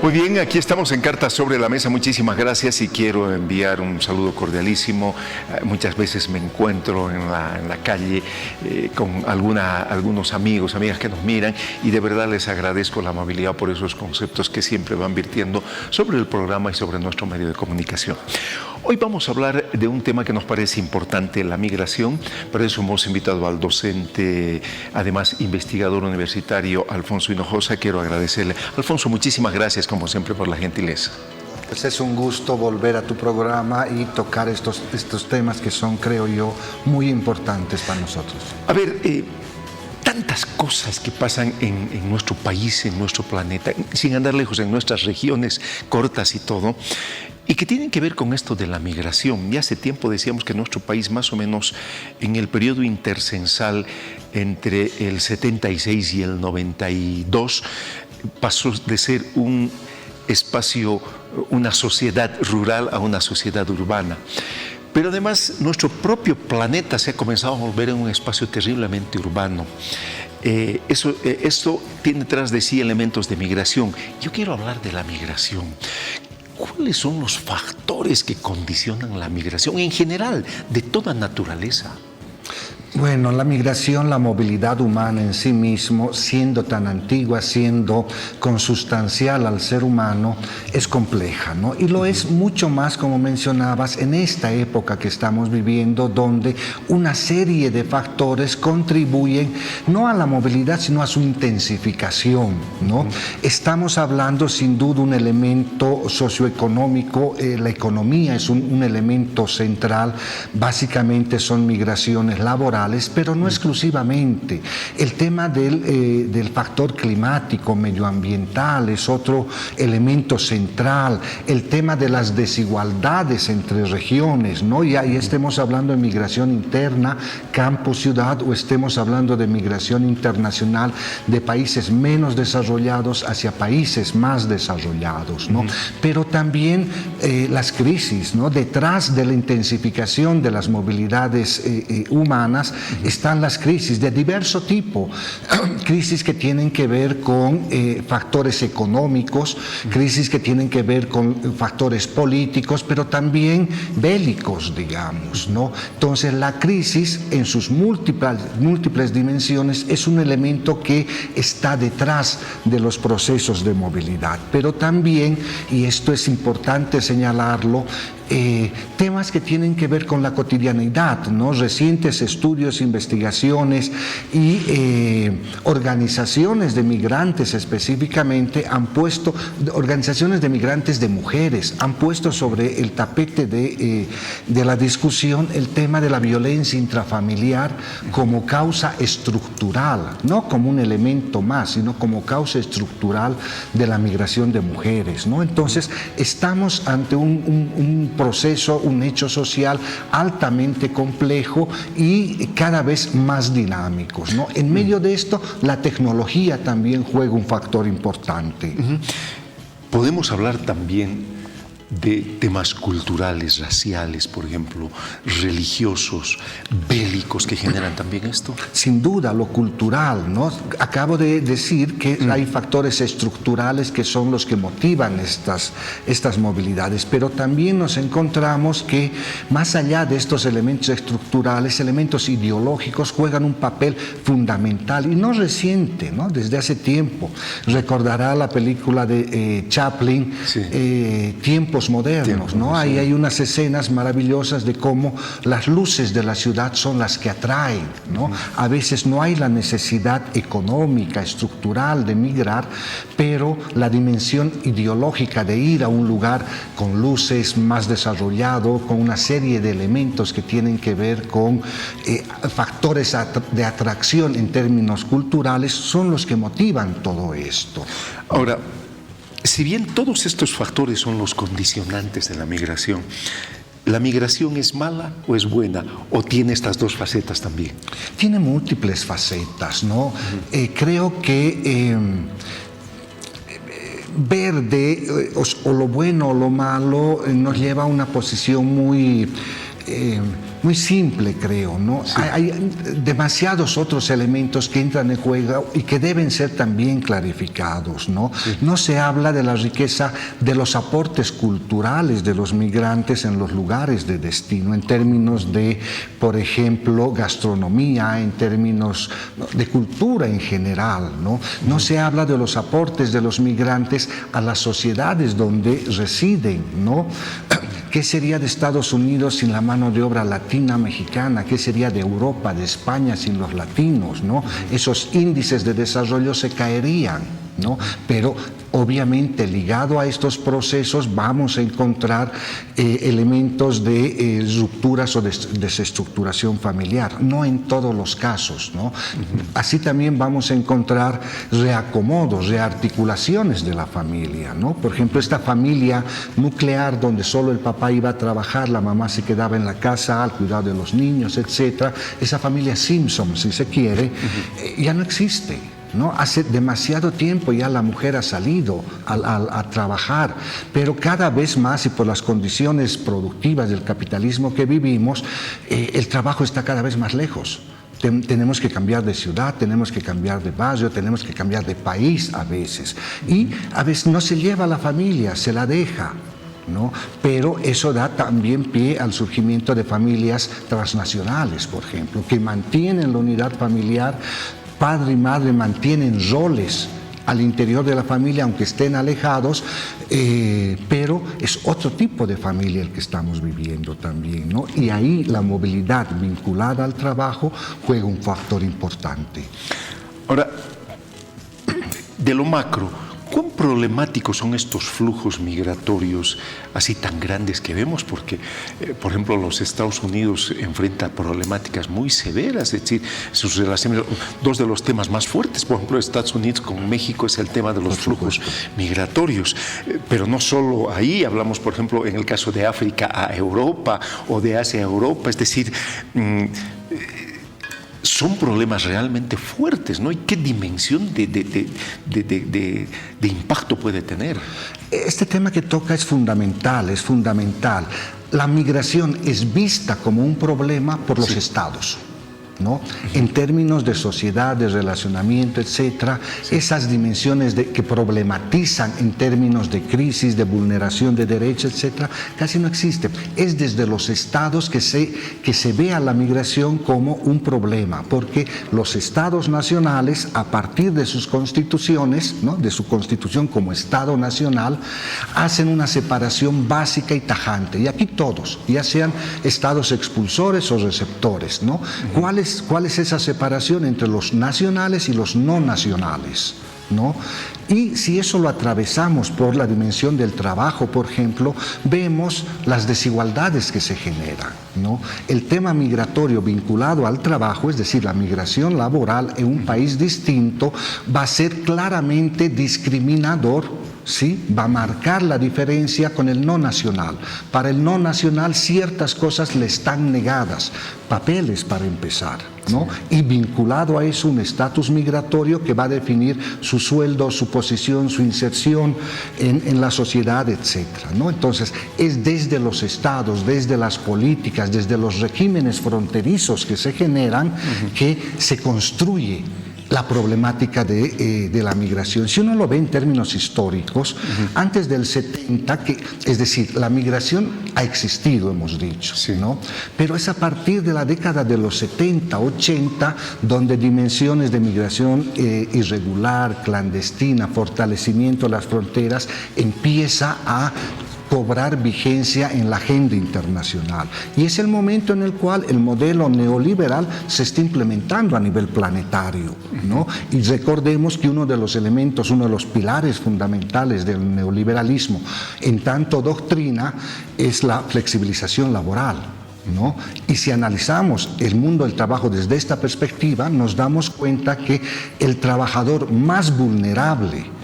Muy bien, aquí estamos en Cartas sobre la Mesa. Muchísimas gracias y quiero enviar un saludo cordialísimo. Muchas veces me encuentro en la calle con algunos amigos, amigas que nos miran y de verdad les agradezco la amabilidad por esos conceptos que siempre van virtiendo sobre el programa y sobre nuestro medio de comunicación. Hoy vamos a hablar de un tema que nos parece importante, la migración. Para eso hemos invitado al docente, además investigador universitario, Alfonso Hinojosa. Quiero agradecerle. Alfonso, muchísimas gracias, como siempre, por la gentileza. Pues es un gusto volver a tu programa y tocar estos temas que son, creo yo, muy importantes para nosotros. A ver, tantas cosas que pasan en nuestro país, en nuestro planeta, sin andar lejos, en nuestras regiones cortas y todo, y que tienen que ver con esto de la migración. Ya hace tiempo decíamos que nuestro país, más o menos en el periodo intercensal entre el 76 y el 92, pasó de ser un espacio, una sociedad rural a una sociedad urbana. Pero además nuestro propio planeta se ha comenzado a volver en un espacio terriblemente urbano. Esto tiene tras de sí elementos de migración. Yo quiero hablar de la migración. ¿Cuáles son los factores que condicionan la migración en general, de toda naturaleza? Bueno, la migración, la movilidad humana en sí mismo, siendo tan antigua, siendo consustancial al ser humano, es compleja, ¿no? Y lo es mucho más, como mencionabas, en esta época que estamos viviendo, donde una serie de factores contribuyen no a la movilidad, sino a su intensificación, ¿no? Estamos hablando sin duda un elemento socioeconómico, la economía es un elemento central, básicamente son migraciones laborales, pero no exclusivamente. El tema del factor climático, medioambiental, es otro elemento central. El tema de las desigualdades entre regiones, ¿no? Y estemos hablando de migración interna, campo-ciudad, o estemos hablando de migración internacional de países menos desarrollados hacia países más desarrollados, ¿no? Pero también las crisis, ¿no? Detrás de la intensificación de las movilidades humanas están las crisis de diverso tipo, crisis que tienen que ver con factores económicos, crisis que tienen que ver con factores políticos, pero también bélicos, digamos, ¿no? Entonces la crisis en sus múltiples dimensiones es un elemento que está detrás de los procesos de movilidad, pero también, y esto es importante señalarlo, temas que tienen que ver con la cotidianidad, ¿no? Recientes estudios, investigaciones y organizaciones de migrantes específicamente organizaciones de migrantes de mujeres, han puesto sobre el tapete de la discusión el tema de la violencia intrafamiliar como causa estructural, no como un elemento más, sino como causa estructural de la migración de mujeres, ¿no? Entonces, estamos ante un proceso, un hecho social altamente complejo y cada vez más dinámicos, ¿no? En medio de esto, la tecnología también juega un factor importante. Podemos hablar también de temas culturales, raciales, por ejemplo, religiosos, bélicos, que generan también esto. Sin duda, lo cultural, ¿no? Acabo de decir que hay factores estructurales que son los que motivan estas movilidades, pero también nos encontramos que más allá de estos elementos estructurales, elementos ideológicos juegan un papel fundamental y no reciente, ¿no? Desde hace tiempo. Recordará la película de Chaplin, sí. Tiempos modernos, ¿no? Ahí hay unas escenas maravillosas de cómo las luces de la ciudad son las que atraen, ¿no? A veces no hay la necesidad económica, estructural de migrar, pero la dimensión ideológica de ir a un lugar con luces más desarrollado, con una serie de elementos que tienen que ver con factores de atracción en términos culturales, son los que motivan todo esto. Ahora, si bien todos estos factores son los condicionantes de la migración es mala o es buena? ¿O tiene estas dos facetas también? Tiene múltiples facetas, ¿no? Creo que ver o lo bueno o lo malo nos lleva a una posición muy muy simple, creo, ¿no? Sí. Hay demasiados otros elementos que entran en juego y que deben ser también clarificados, ¿no? Sí. No se habla de la riqueza de los aportes culturales de los migrantes en los lugares de destino, en términos de, por ejemplo, gastronomía, en términos de cultura en general, ¿no? No se habla de los aportes de los migrantes a las sociedades donde residen, ¿no? ¿Qué sería de Estados Unidos sin la mano de obra latina mexicana? ¿Qué sería de Europa, de España sin los latinos, ¿no? Esos índices de desarrollo se caerían, ¿no? Pero obviamente ligado a estos procesos vamos a encontrar elementos de rupturas o desestructuración familiar, no en todos los casos, ¿no? Así también vamos a encontrar reacomodos, rearticulaciones de la familia, ¿no? Por ejemplo, esta familia nuclear donde solo el papá iba a trabajar, la mamá se quedaba en la casa al cuidado de los niños, etcétera. Esa familia Simpson, si se quiere, ya no existe, ¿no? Hace demasiado tiempo ya la mujer ha salido a trabajar, pero cada vez más, y por las condiciones productivas del capitalismo que vivimos, el trabajo está cada vez más lejos. Tenemos que cambiar de ciudad, tenemos que cambiar de barrio, tenemos que cambiar de país a veces. Y a veces no se lleva a la familia, se la deja, ¿no? Pero eso da también pie al surgimiento de familias transnacionales, por ejemplo, que mantienen la unidad familiar. Padre y madre mantienen roles al interior de la familia, aunque estén alejados, pero es otro tipo de familia el que estamos viviendo también, ¿no? Y ahí la movilidad vinculada al trabajo juega un factor importante. Ahora, de lo macro, ¿cuán problemáticos son estos flujos migratorios así tan grandes que vemos? Porque, por ejemplo, los Estados Unidos enfrentan problemáticas muy severas, es decir, sus relaciones, dos de los temas más fuertes, por ejemplo, de Estados Unidos con México es el tema de los flujos migratorios. Pero no solo ahí, hablamos, por ejemplo, en el caso de África a Europa o de Asia a Europa, es decir, son problemas realmente fuertes, ¿no? ¿Y qué dimensión de impacto puede tener? Este tema que toca es fundamental, es fundamental. La migración es vista como un problema por los estados, ¿no? En términos de sociedad, de relacionamiento, etcétera, esas dimensiones que problematizan en términos de crisis, de vulneración de derechos, etcétera, casi no existen. Es desde los estados que se ve a la migración como un problema, porque los estados nacionales, a partir de sus constituciones, ¿no? De su constitución como estado nacional, hacen una separación básica y tajante. Y aquí todos, ya sean estados expulsores o receptores, ¿no? ¿Cuál es esa separación entre los nacionales y los no nacionales, ¿no? Y si eso lo atravesamos por la dimensión del trabajo, por ejemplo, vemos las desigualdades que se generan, ¿no? El tema migratorio vinculado al trabajo, es decir, la migración laboral en un país distinto, va a ser claramente discriminador, ¿sí? Va a marcar la diferencia con el no nacional. Para el no nacional ciertas cosas le están negadas, papeles para empezar, ¿no? Y vinculado a eso un estatus migratorio que va a definir su sueldo, su posición, su inserción en la sociedad, etcétera, ¿no? Entonces es desde los estados, desde las políticas, desde los regímenes fronterizos que se generan que se construye la problemática de la migración. Si uno lo ve en términos históricos, antes del 70, es decir, la migración ha existido, hemos dicho, ¿no? Pero es a partir de la década de los 70, 80, donde dimensiones de migración irregular, clandestina, fortalecimiento de las fronteras, empieza a cobrar vigencia en la agenda internacional. Y es el momento en el cual el modelo neoliberal se está implementando a nivel planetario, ¿no? Y recordemos que uno de los elementos, uno de los pilares fundamentales del neoliberalismo, en tanto doctrina, es la flexibilización laboral, ¿no? Y si analizamos el mundo del trabajo desde esta perspectiva, nos damos cuenta que el trabajador más vulnerable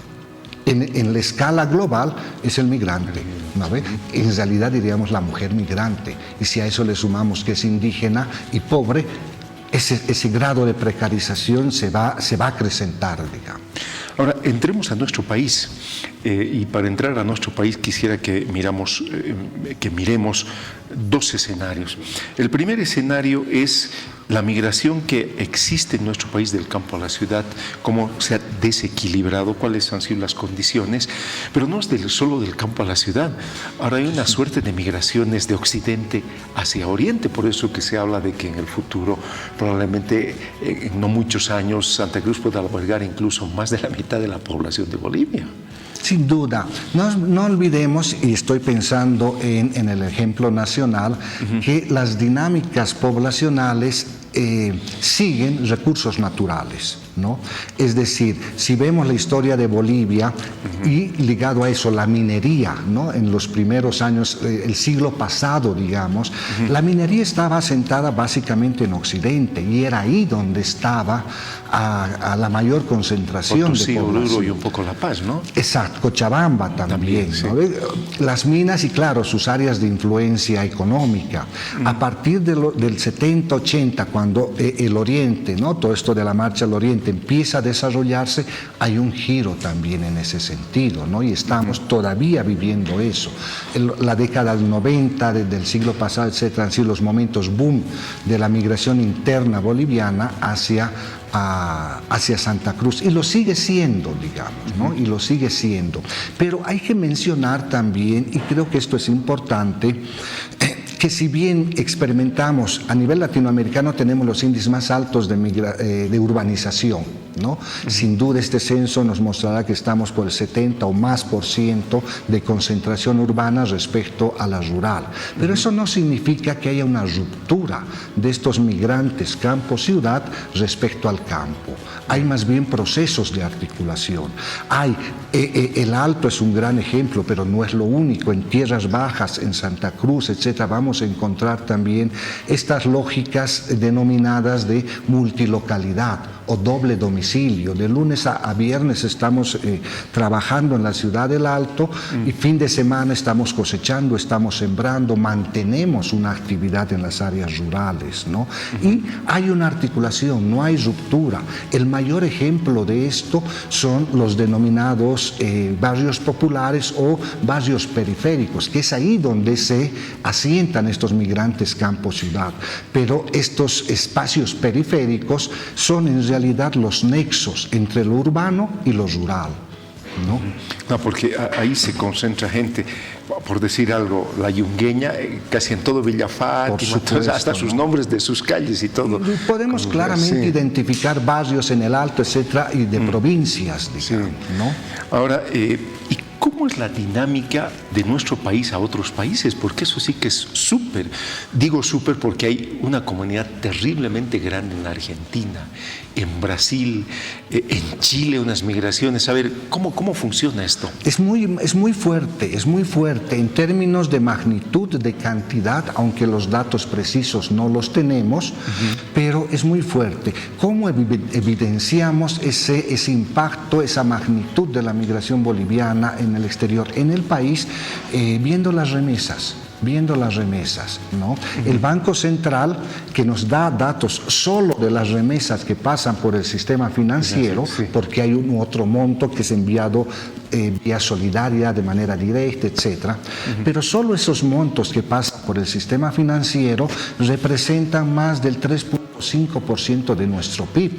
en la escala global es el migrante, ¿no ve? En realidad diríamos la mujer migrante, y si a eso le sumamos que es indígena y pobre, ese grado de precarización se va a acrecentar, digamos. Ahora, entremos a nuestro país. Y para entrar a nuestro país quisiera que miremos dos escenarios. El primer escenario es la migración que existe en nuestro país del campo a la ciudad, cómo se ha desequilibrado, cuáles han sido las condiciones, pero no es solo del campo a la ciudad. Ahora hay una suerte de migraciones de occidente hacia oriente, por eso que se habla de que en el futuro, probablemente en no muchos años, Santa Cruz pueda albergar incluso más de la mitad de la población de Bolivia. Sin duda, no olvidemos, y estoy pensando en el ejemplo nacional, que las dinámicas poblacionales siguen recursos naturales, ¿no? Es decir, si vemos la historia de Bolivia y ligado a eso la minería, ¿no? En los primeros años, el siglo pasado, digamos, la minería estaba asentada básicamente en Occidente y era ahí donde estaba a la mayor concentración Potosí, de población. Oruro y un poco La Paz, ¿no? Exacto, Cochabamba también, sí. ¿no? Las minas y claro, sus áreas de influencia económica. A partir del 70-80, cuando el Oriente, ¿no? Todo esto de la marcha al Oriente empieza a desarrollarse, hay un giro también en ese sentido, ¿no? Y estamos todavía viviendo eso. La década del 90, del siglo pasado, etcétera, han sido los momentos boom de la migración interna boliviana hacia Santa Cruz, y lo sigue siendo, digamos, ¿no? Y lo sigue siendo. Pero hay que mencionar también, y creo que esto es importante, que si bien experimentamos, a nivel latinoamericano tenemos los índices más altos de urbanización, ¿no? Sin duda este censo nos mostrará que estamos por el 70 o más % de concentración urbana respecto a la rural. Pero eso no significa que haya una ruptura de estos migrantes campo-ciudad respecto al campo. Hay más bien procesos de articulación. El Alto es un gran ejemplo, pero no es lo único. En tierras bajas, en Santa Cruz, etcétera, vamos a encontrar también estas lógicas denominadas de multilocalidad o doble domicilio. De lunes a viernes estamos trabajando en la ciudad del Alto y fin de semana estamos cosechando, estamos sembrando, mantenemos una actividad en las áreas rurales, ¿no? Y hay una articulación, no hay ruptura. El mayor ejemplo de esto son los denominados barrios populares o barrios periféricos, que es ahí donde se asientan estos migrantes campo-ciudad. Pero estos espacios periféricos son en realidad los nexos entre lo urbano y lo rural, ¿no? No, porque ahí se concentra gente, por decir algo, la Yungueña, casi en todo Villa Fátima, hasta sus nombres de sus calles y todo. Podemos claramente identificar barrios en el Alto, etcétera, y de provincias, digamos, ¿no? Ahora, ¿y cómo es la dinámica de nuestro país a otros países? Porque eso sí que es súper. Digo súper porque hay una comunidad terriblemente grande en la Argentina, en Brasil, en Chile, unas migraciones. A ver, ¿cómo funciona esto? Es muy fuerte en términos de magnitud, de cantidad, aunque los datos precisos no los tenemos, pero es muy fuerte. ¿Cómo evidenciamos ese impacto, esa magnitud de la migración boliviana en el exterior, en el país, viendo las remesas, ¿no? El Banco Central, que nos da datos solo de las remesas que pasan por el sistema financiero, porque hay un otro monto que es enviado vía solidaria, de manera directa, etcétera. Pero solo esos montos que pasan por el sistema financiero representan más del 3.5% de nuestro PIB.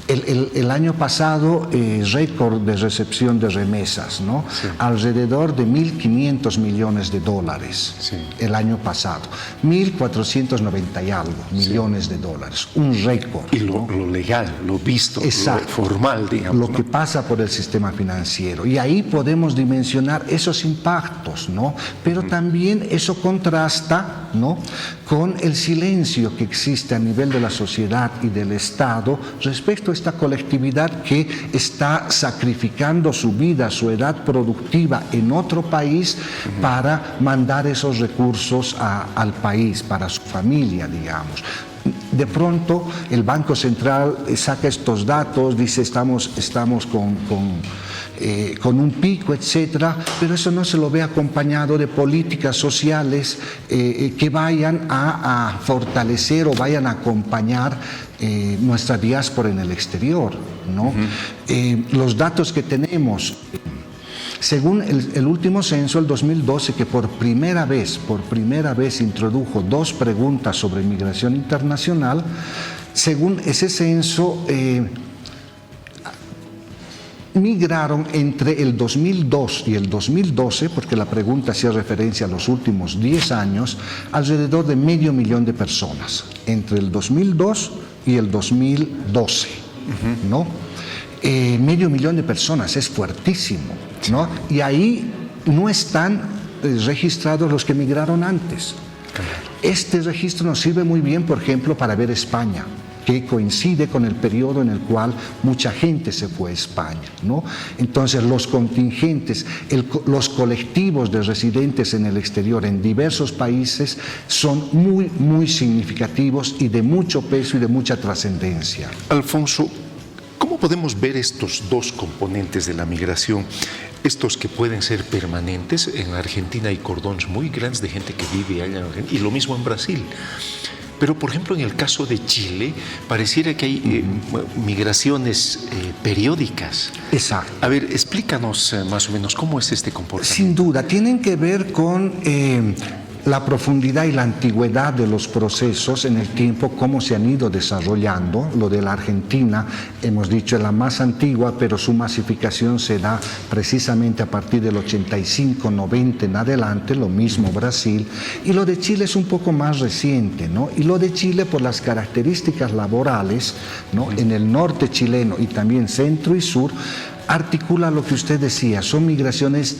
El año pasado, récord de recepción de remesas, ¿no? Sí. Alrededor de $1.500 millones. Sí. El año pasado. 1.490 y algo millones de dólares. Un récord. Y lo legal, lo visto, exacto, lo formal, digamos. Lo que pasa por el sistema financiero. Y ahí podemos dimensionar esos impactos, ¿no? Pero también eso contrasta, ¿no?, con el silencio que existe a nivel de la sociedad y del Estado respecto a esta colectividad que está sacrificando su vida, su edad productiva en otro país para mandar esos recursos al país, para su familia, digamos. De pronto el Banco Central saca estos datos, dice estamos con un pico, etcétera, pero eso no se lo ve acompañado de políticas sociales que vayan a fortalecer o vayan a acompañar nuestra diáspora en el exterior, ¿no? Los datos que tenemos Según el último censo, el 2012, que por primera vez introdujo 2 preguntas sobre migración internacional, según ese censo, migraron entre el 2002 y el 2012, porque la pregunta hacía referencia a los últimos 10 años, alrededor de 500.000 de personas, entre el 2002 y el 2012, ¿no? 500.000 de personas, es fuertísimo, ¿no? Y ahí no están registrados los que migraron antes. Este registro nos sirve muy bien, por ejemplo, para ver España, que coincide con el periodo en el cual mucha gente se fue a España, ¿no? Entonces, los contingentes, los colectivos de residentes en el exterior, en diversos países, son muy, muy significativos y de mucho peso y de mucha trascendencia. Alfonso, ¿cómo podemos ver estos 2 componentes de la migración? Estos que pueden ser permanentes. En Argentina hay cordones muy grandes de gente que vive allá en Argentina, y lo mismo en Brasil. Pero, por ejemplo, en el caso de Chile, pareciera que hay migraciones periódicas. Exacto. A ver, explícanos más o menos cómo es este comportamiento. Sin duda, tienen que ver con la profundidad y la antigüedad de los procesos en el tiempo, cómo se han ido desarrollando. Lo de la Argentina, hemos dicho, es la más antigua, pero su masificación se da precisamente a partir del 85, 90 en adelante, lo mismo Brasil. Y lo de Chile es un poco más reciente, ¿no? Y lo de Chile, por las características laborales, ¿no? En el norte chileno y también centro y sur, articula lo que usted decía, son migraciones,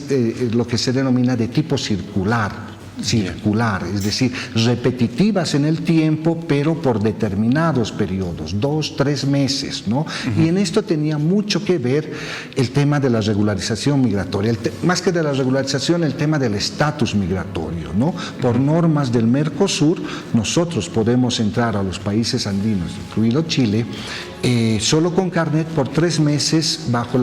lo que se denomina de tipo circular, es decir, repetitivas en el tiempo, pero por determinados periodos, 2, 3 meses, ¿no? Y en esto tenía mucho que ver el tema de la regularización migratoria, más que de la regularización, el tema del estatus migratorio, ¿no? Por normas del Mercosur, nosotros podemos entrar a los países andinos, incluido Chile, solo con carnet por 3 meses bajo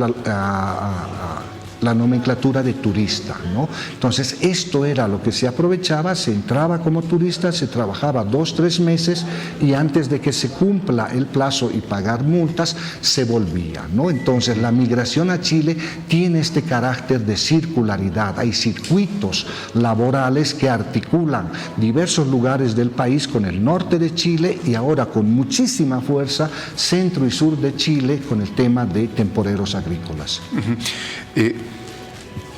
la nomenclatura de turista, ¿no? Entonces, esto era lo que se aprovechaba, se entraba como turista, se trabajaba 2, 3 meses y antes de que se cumpla el plazo y pagar multas, se volvía, ¿no? Entonces, la migración a Chile tiene este carácter de circularidad. Hay circuitos laborales que articulan diversos lugares del país con el norte de Chile y ahora con muchísima fuerza centro y sur de Chile con el tema de temporeros agrícolas.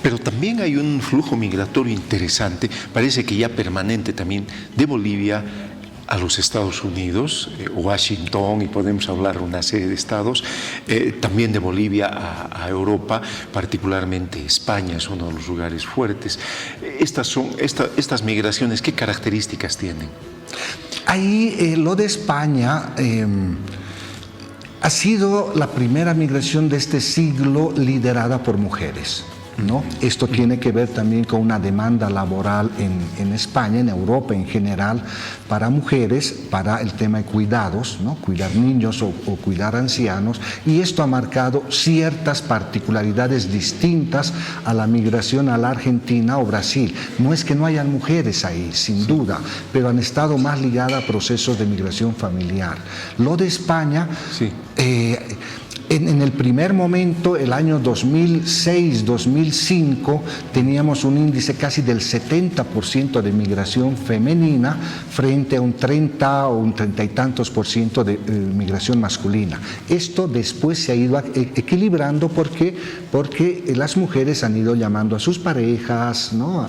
Pero también hay un flujo migratorio interesante, parece que ya permanente también, de Bolivia a los Estados Unidos, Washington, y podemos hablar de una serie de estados, también de Bolivia a Europa, particularmente España es uno de los lugares fuertes. Estas migraciones, ¿qué características tienen? Ahí lo de España ha sido la primera migración de este siglo liderada por mujeres, ¿no? Esto tiene que ver también con una demanda laboral en España, en Europa en general, para mujeres, para el tema de cuidados, ¿no? Cuidar niños o cuidar ancianos, y esto ha marcado ciertas particularidades distintas a la migración a la Argentina o Brasil. No es que no hayan mujeres ahí, sin duda, pero han estado más ligadas a procesos de migración familiar. Lo de España... Sí. En el primer momento, el año 2006-2005, teníamos un índice casi del 70% de migración femenina frente a un 30 o un 30 y tantos % de migración masculina. Esto después se ha ido equilibrando porque las mujeres han ido llamando a sus parejas, ¿no?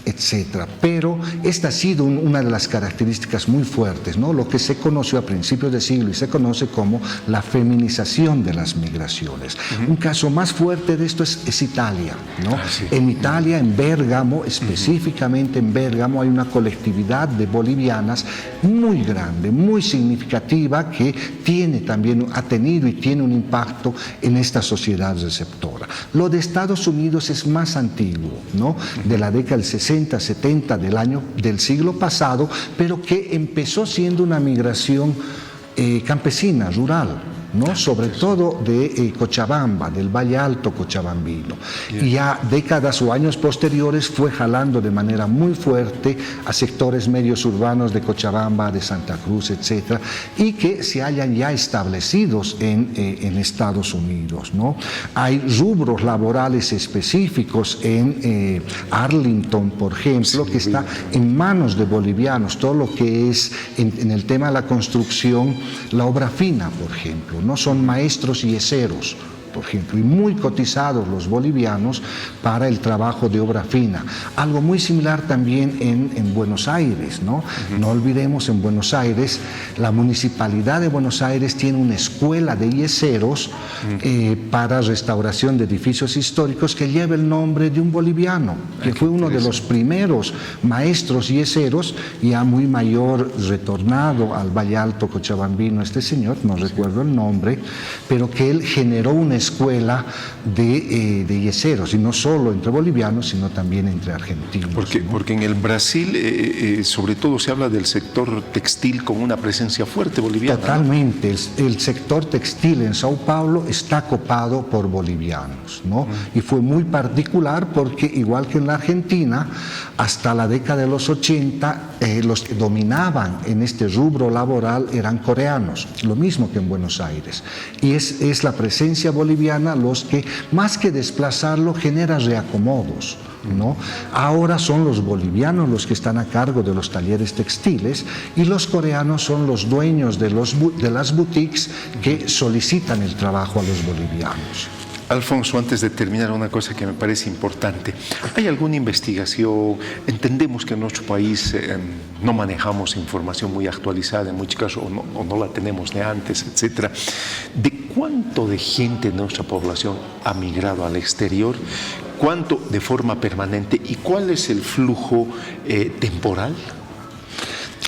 Etcétera. Pero esta ha sido una de las características muy fuertes, ¿no? Lo que se conoció a principios de siglo y se conoce como la feminización de las migraciones. Un caso más fuerte de esto es Italia, ¿no? Sí. En Italia, en Bérgamo, específicamente en Bérgamo, hay una colectividad de bolivianas muy grande, muy significativa, que ha tenido y tiene un impacto en esta sociedad receptora. Lo de Estados Unidos es más antiguo, ¿no? De la década del 60, 70 del siglo pasado, pero que empezó siendo una migración campesina, rural, ¿no? Sobre todo de Cochabamba, del Valle Alto cochabambino. Y ya décadas o años posteriores fue jalando de manera muy fuerte a sectores medios urbanos de Cochabamba, de Santa Cruz, etcétera, y que se hallan ya establecidos en Estados Unidos, ¿no? Hay rubros laborales específicos en Arlington, por ejemplo, que está en manos de bolivianos, todo lo que es en el tema de la construcción, la obra fina, por ejemplo, no son maestros yeseros, por ejemplo, y muy cotizados los bolivianos para el trabajo de obra fina. Algo muy similar también en Buenos Aires, ¿no? No olvidemos, en Buenos Aires, la Municipalidad de Buenos Aires tiene una escuela de yeseros para restauración de edificios históricos que lleva el nombre de un boliviano, que fue uno de los primeros maestros yeseros, ya muy mayor, retornado al Valle Alto cochabambino, este señor, no recuerdo el nombre, pero que él generó una escuela de yeseros, y no solo entre bolivianos, sino también entre argentinos. Porque en el Brasil, sobre todo, se habla del sector textil con una presencia fuerte boliviana. Totalmente. ¿No? El sector textil en Sao Paulo está copado por bolivianos, ¿no? Y fue muy particular porque, igual que en la Argentina, hasta la década de los 80, los que dominaban en este rubro laboral eran coreanos, lo mismo que en Buenos Aires. Y es la presencia boliviana los que, más que desplazarlo, genera reacomodos, ¿no? Ahora son los bolivianos los que están a cargo de los talleres textiles, y los coreanos son los dueños de las boutiques que solicitan el trabajo a los bolivianos. Alfonso, antes de terminar, una cosa que me parece importante. ¿Hay alguna investigación? Entendemos que en nuestro país no manejamos información muy actualizada, en muchos casos, o no la tenemos de antes, etcétera. ¿De cuánto de gente de nuestra población ha migrado al exterior? ¿Cuánto de forma permanente? ¿Y cuál es el flujo temporal?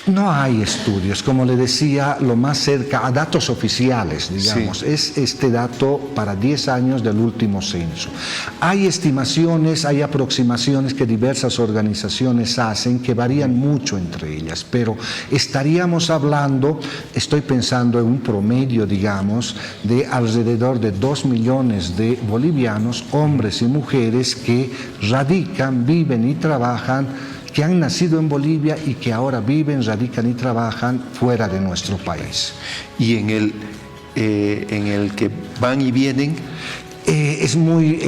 No hay estudios, como le decía, lo más cerca a datos oficiales, digamos, es este dato para 10 años del último censo. Hay estimaciones, hay aproximaciones que diversas organizaciones hacen que varían mucho entre ellas, pero estaríamos hablando, estoy pensando en un promedio, digamos, de alrededor de 2 millones de bolivianos, hombres y mujeres, que radican, viven y trabajan, que han nacido en Bolivia y que ahora viven, radican y trabajan fuera de nuestro país. Y en el que van y vienen, es muy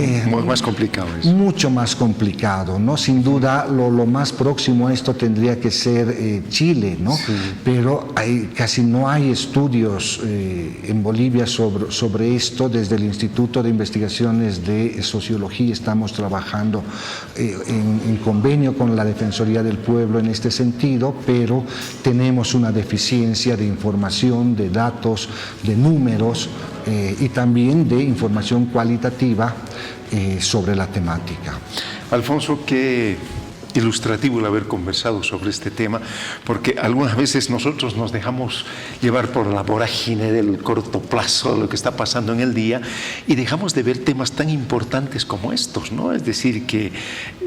más complicado eso. Mucho más complicado, ¿no? Sin duda lo más próximo a esto tendría que ser Chile, ¿no? Sí. Pero casi no hay estudios en Bolivia sobre esto. Desde el Instituto de Investigaciones de Sociología estamos trabajando en convenio con la Defensoría del Pueblo en este sentido, pero tenemos una deficiencia de información, de datos, de números, y también de información cualitativa sobre la temática. Alfonso, qué ilustrativo el haber conversado sobre este tema, porque algunas veces nosotros nos dejamos llevar por la vorágine del corto plazo, de lo que está pasando en el día, y dejamos de ver temas tan importantes como estos, ¿no? Es decir, que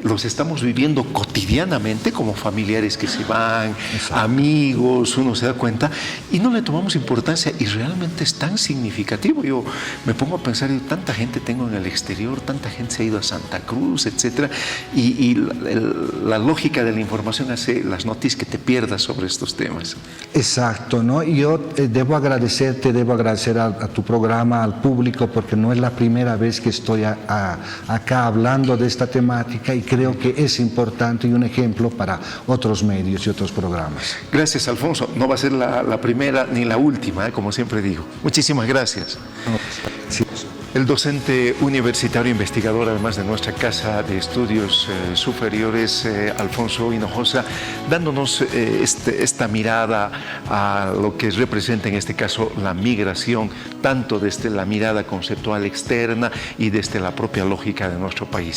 los estamos viviendo cotidianamente como familiares que se van, exacto, amigos, uno se da cuenta, y no le tomamos importancia, y realmente es tan significativo. Yo me pongo a pensar, tanta gente tengo en el exterior, tanta gente se ha ido a Santa Cruz, etcétera, y la lógica de la información hace las noticias que te pierdas sobre estos temas. Exacto, ¿no? Y yo debo agradecer a tu programa, al público, porque no es la primera vez que estoy acá hablando de esta temática, y creo que es importante y un ejemplo para otros medios y otros programas. Gracias, Alfonso. No va a ser la primera ni la última, como siempre digo. Muchísimas gracias. Sí. El docente universitario investigador, además de nuestra Casa de Estudios Superiores, Alfonso Hinojosa, dándonos esta mirada a lo que representa en este caso la migración, tanto desde la mirada conceptual externa y desde la propia lógica de nuestro país.